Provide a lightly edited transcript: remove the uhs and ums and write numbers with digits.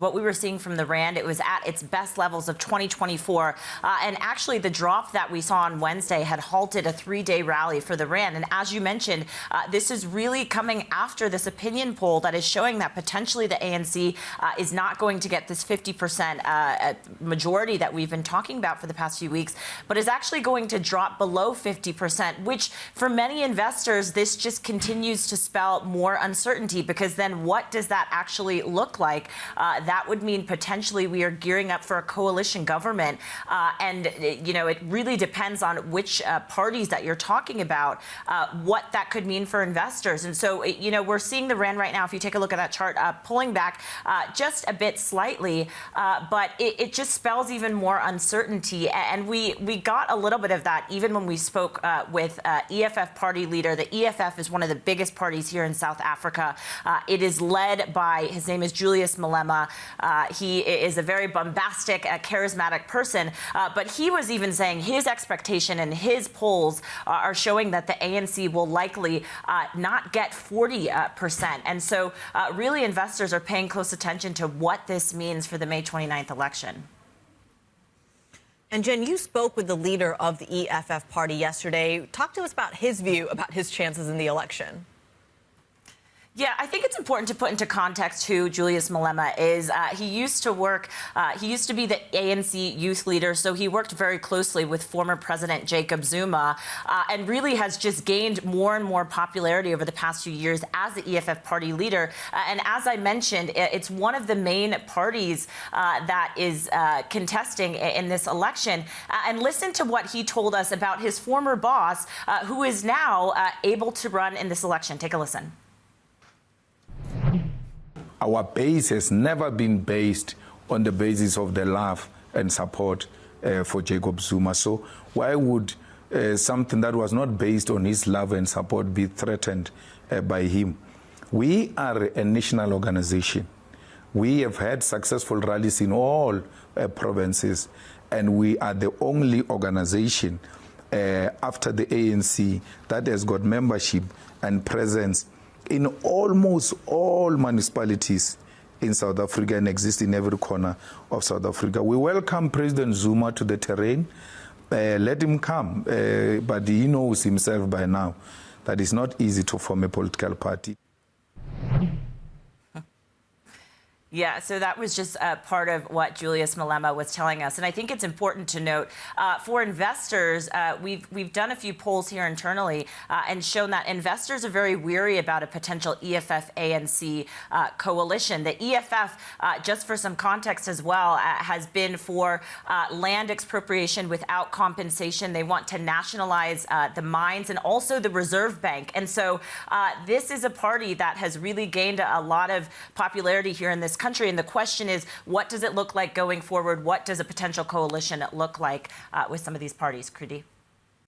What we were seeing from the rand, it was at its best levels of 2024. And actually, the drop that we saw on Wednesday had halted a three-day rally for the rand. And as you mentioned, this is really coming after this opinion poll that is showing that potentially the ANC is not going to get this 50% majority that we've been talking about for the past few weeks, but is actually going to drop below 50%, which for many investors, this just continues to spell more uncertainty, because then what does that actually look like? That would mean potentially we are gearing up for a coalition government. And, you know, it really depends on which parties that you're talking about, what that could mean for investors. And so, you know, we're seeing the rand right now, if you take a look at that chart, pulling back just a bit slightly, but it just spells even more uncertainty. And we got a little bit of that even when we spoke with EFF party leader. The EFF is one of the biggest parties here in South Africa. It is led by, his name is Julius Malema. He is a very bombastic, charismatic person, but he was even saying his expectation and his polls are showing that the ANC will likely not get 40%. And so really investors are paying close attention to what this means for the May 29th election. And Jen, you spoke with the leader of the EFF party yesterday. Talk to us about his view about his chances in the election. Yeah, I think it's important to put into context who Julius Malema is. He used to be the ANC youth leader, so he worked very closely with former President Jacob Zuma, and really has just gained more and more popularity over the past few years as the EFF party leader. And as I mentioned, it's one of the main parties that is contesting in this election. And listen to what he told us about his former boss, who is now able to run in this election. Take a listen. Our base has never been based on the basis of the love and support for Jacob Zuma. So why would something that was not based on his love and support be threatened by him? We are a national organization. We have had successful rallies in all provinces, and we are the only organization after the ANC that has got membership and presence in almost all municipalities in South Africa and exist in every corner of South Africa. We welcome President Zuma to the terrain. Let him come, but he knows himself by now that it's not easy to form a political party. Yeah, so that was just part of what Julius Malema was telling us. And I think it's important to note for investors, we've done a few polls here internally and shown that investors are very weary about a potential EFF-ANC coalition. The EFF, just for some context as well, has been for land expropriation without compensation. They want to nationalize the mines and also the Reserve Bank. And so this is a party that has really gained a lot of popularity here in this country. And the question is, what does it look like going forward? What does a potential coalition look like with some of these parties? Kriti?